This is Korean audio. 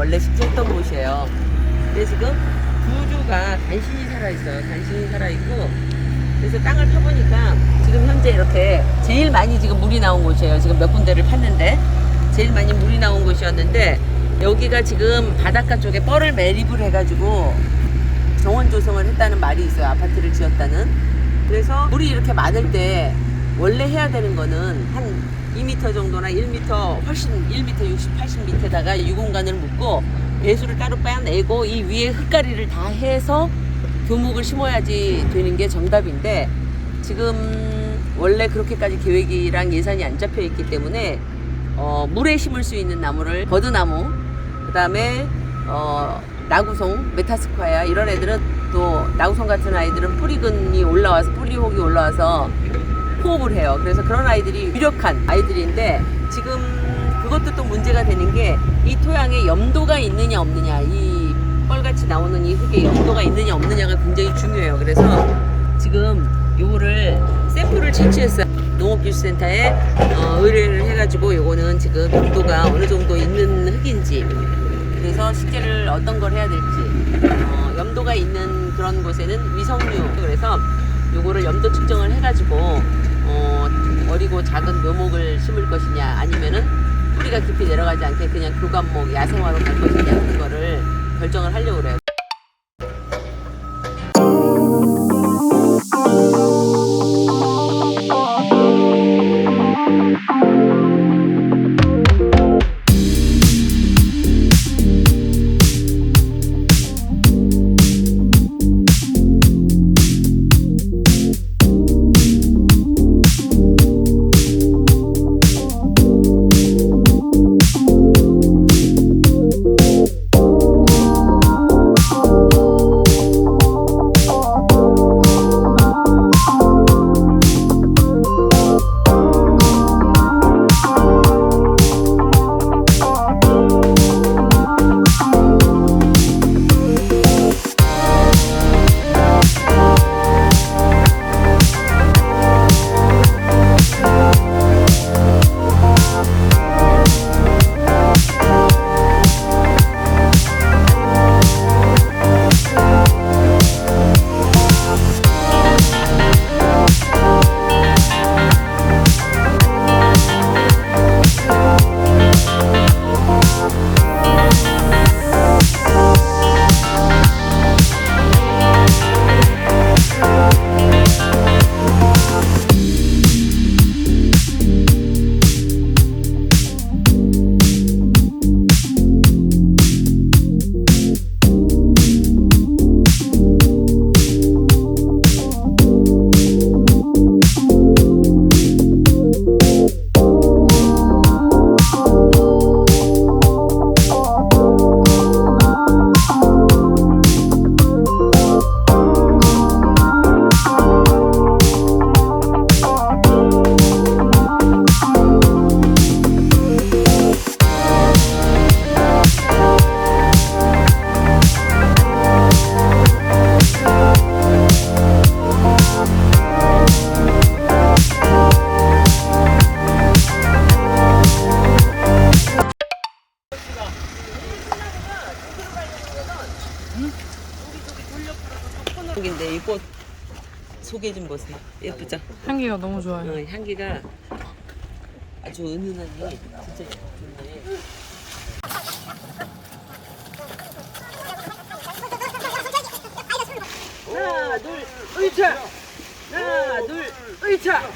원래 식재했던 곳이에요. 근데 지금 구조가 간신히 살아있어요. 간신히 살아있고, 그래서 땅을 파보니까 지금 현재 이렇게 제일 많이 지금 물이 나온 곳이에요. 지금 몇 군데를 팠는데 제일 많이 물이 나온 곳이었는데, 여기가 지금 바닷가 쪽에 뻘을 매립을 해가지고 정원 조성을 했다는 말이 있어요. 아파트를 지었다는. 그래서 물이 이렇게 많을 때 원래 해야 되는 거는 한 2m 정도나 1m 훨씬 1m 60, 80m에다가 유공간을 묻고 배수를 따로 빼내고 이 위에 흙가리를 다 해서 교목을 심어야지 되는 게 정답인데, 지금 원래 그렇게까지 계획이랑 예산이 안 잡혀 있기 때문에 물에 심을 수 있는 나무를 버드나무, 그 다음에 나구송, 메타스콰야 이런 애들은, 또 나구송 같은 아이들은 뿌리근이 올라와서 뿌리혹이 올라와서 포업을 해요. 그래서 그런 아이들이 유력한 아이들인데, 지금 그것도 또 문제가 되는 게 이 토양에 염도가 있느냐 없느냐, 이 뻘같이 나오는 이 흙에 염도가 있느냐 없느냐가 굉장히 중요해요. 그래서 지금 요거를 샘플을 채취했어요. 농업기술센터에 의뢰를 해가지고 요거는 지금 염도가 어느 정도 있는 흙인지, 그래서 식재를 어떤 걸 해야 될지, 염도가 있는 그런 곳에는 위성류, 그래서 요거를 염도 측정을 해가지고 어리고 작은 묘목을 심을 것이냐, 아니면은 뿌리가 깊이 내려가지 않게 그냥 교감목, 야생화로 갈 것이냐, 그거를 결정을 하려고 그래요. 인데 이 꽃 소개 좀 보세요. 예쁘죠? 향기가 너무 좋아요. 향기가 아주 은은하니 진짜 좋네. 하나 둘 으이차, 하나 둘 으이차.